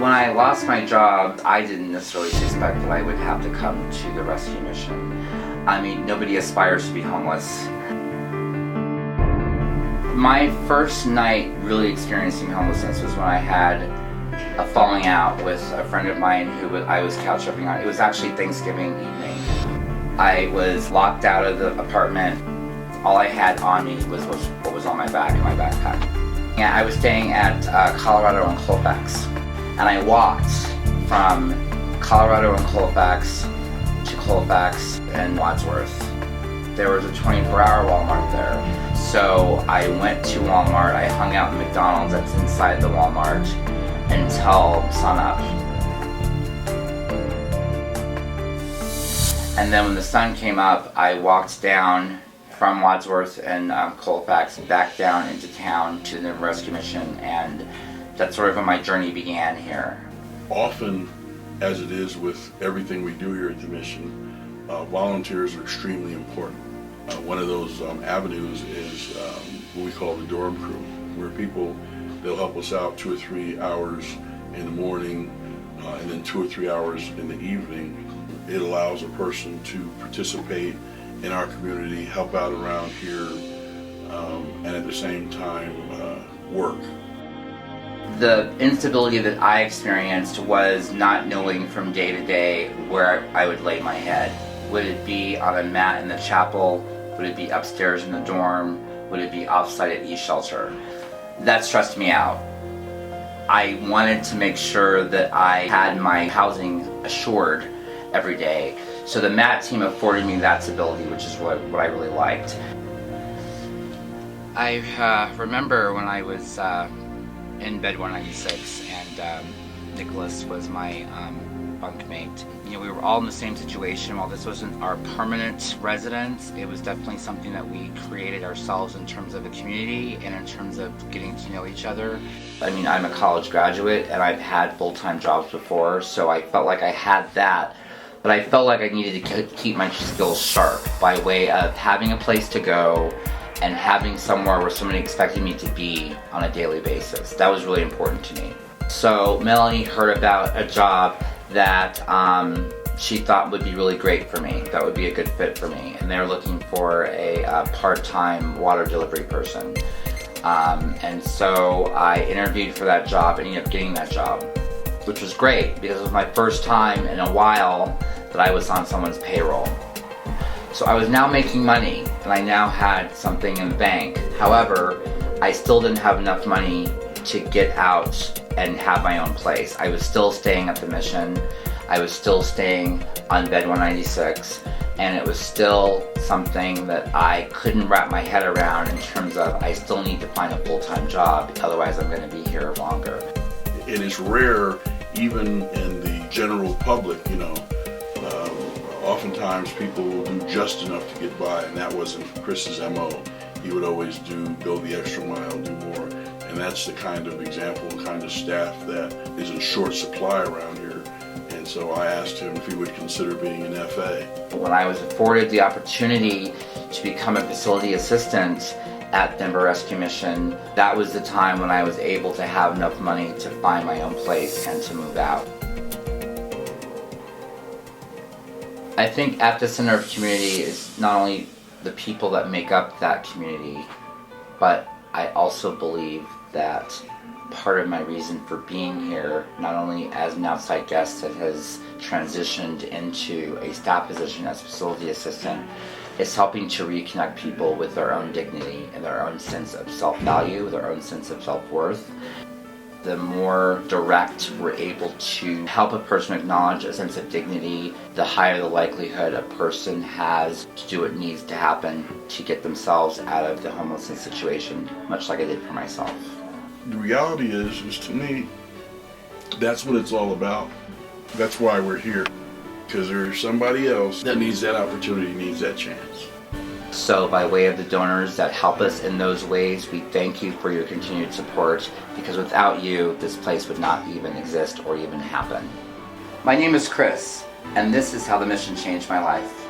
When I lost my job, I didn't necessarily suspect that I would have to come to the rescue mission. I mean, nobody aspires to be homeless. My first night really experiencing homelessness was when I had a falling out with a friend of mine who I was couch surfing on. It was actually Thanksgiving evening. I was locked out of the apartment. All I had on me was what was on my back in my backpack. And I was staying at Colorado and Colfax. And I walked from Colorado and Colfax to Colfax and Wadsworth. There was a 24-hour Walmart there. So I went to Walmart, I hung out in McDonald's that's inside the Walmart until sunup. And then when the sun came up, I walked down from Wadsworth and Colfax back down into town to the rescue mission, and that's sort of when my journey began here. Often, as it is with everything we do here at the mission, volunteers are extremely important. One of those avenues is what we call the dorm crew, where they'll help us out 2 or 3 hours in the morning and then 2 or 3 hours in the evening. It allows a person to participate in our community, help out around here, and at the same time work. The instability that I experienced was not knowing from day to day where I would lay my head. Would it be on a mat in the chapel? Would it be upstairs in the dorm? Would it be offsite at E-Shelter? That stressed me out. I wanted to make sure that I had my housing assured every day. So the MAT team afforded me that stability, which is what I really liked. I remember when I was in bed 196 and Nicholas was my bunkmate. You know, we were all in the same situation. While this wasn't our permanent residence, it was definitely something that we created ourselves in terms of a community and in terms of getting to know each other. I mean, I'm a college graduate and I've had full-time jobs before, so I felt like I had that. But I felt like I needed to keep my skills sharp by way of having a place to go and having somewhere where somebody expected me to be on a daily basis. That was really important to me. So Melanie heard about a job that she thought would be really great for me, that would be a good fit for me. And they were looking for a part-time water delivery person. And so I interviewed for that job and ended up getting that job, which was great because it was my first time in a while that I was on someone's payroll. So I was now making money and I now had something in the bank. However, I still didn't have enough money to get out and have my own place. I was still staying at the mission. I was still staying on bed 196, and it was still something that I couldn't wrap my head around in terms of I still need to find a full-time job, otherwise I'm going to be here longer. It is rare, even in the general public, oftentimes people will do just enough to get by, and that wasn't Chris's MO. He would always go the extra mile, do more, and that's the kind of example, kind of staff that is in short supply around here. And so I asked him if he would consider being an FA. When I was afforded the opportunity to become a facility assistant at Denver Rescue Mission, that was the time when I was able to have enough money to find my own place and to move out. I think at the center of community is not only the people that make up that community, but I also believe that part of my reason for being here, not only as an outside guest that has transitioned into a staff position as facility assistant, is helping to reconnect people with their own dignity and their own sense of self-value, their own sense of self-worth. The more direct we're able to help a person acknowledge a sense of dignity, the higher the likelihood a person has to do what needs to happen to get themselves out of the homelessness situation, much like I did for myself. The reality is to me, that's what it's all about. That's why we're here, because there's somebody else that needs that opportunity, needs that chance. So by way of the donors that help us in those ways, we thank you for your continued support, because without you, this place would not even exist or even happen. My name is Chris, and this is how the mission changed my life.